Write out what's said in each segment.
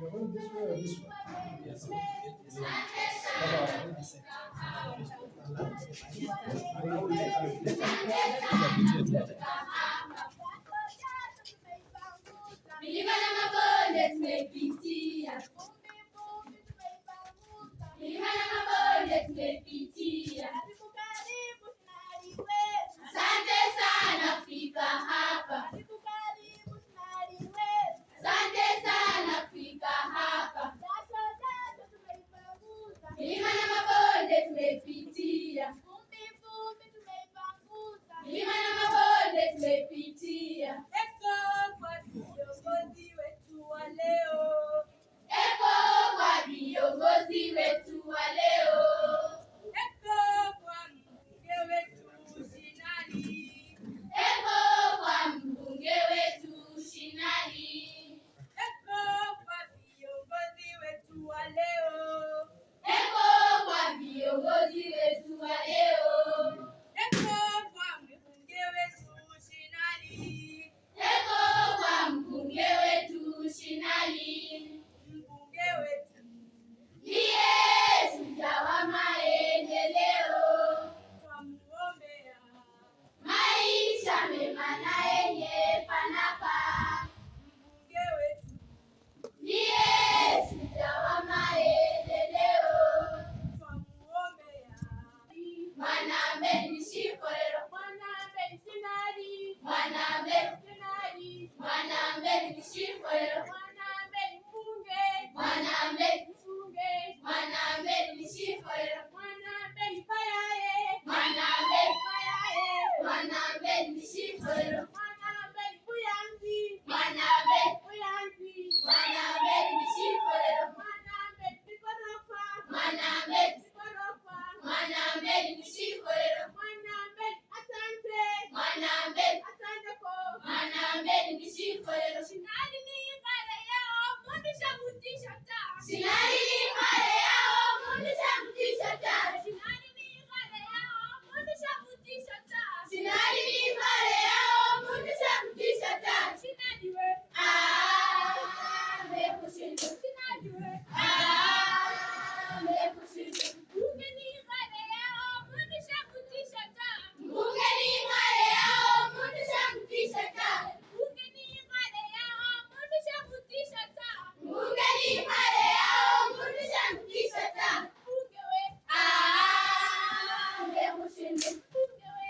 You're going this way or this way? Yes. Milima na mabonde tumepitia, milima na mabonde tumepitia. Asante sana kufika hapa, asante sana kufika hapa. Milima na mabonde tumepitia, milima na mabonde tumepitia. Viongozi wetu wa leo, kwa mbunge wetu shinani, kwa viongozi wetu wa leo, kwa mbunge wetu shinani. Maisha mema na yenye fanaka, ndiye shujaa wa maendeleo. Mwanambe nishikorero, mwanambe shinari, mwanambe nishikorero, mwanambe mbunge, mwanambe nishikorero, mwanambe ipayaye, mwanambe nishikorero, mwanambe buyanzi, mwanambe nishikorero, mwanambe sikorofa, mwanambe nishikorero, mwanambe asante, asante ko, mwanambe nishikorero. Shinari ni kare yao mundisha mutisha ta, shinari ni kare yao mundisha mutisha ta, shinari ni kare yao mundisha mutisha ta, shinari ni kare yao mundisha mutisha ta. Shinari we mekushinda, shinari we mekushinda. Mbunge ni kare yao mundisha mutisha ta, mbunge ni kare yao mundisha mutisha ta, mbunge ni kare yao mundisha mutisha ta, mbunge ni kare yao mundisha mutisha ta. Mbunge we mekushinda, mbunge we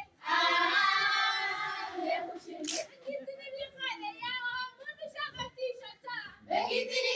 mekushinda. Bekitini ni kare yao mundisha mutisha ta, bekitini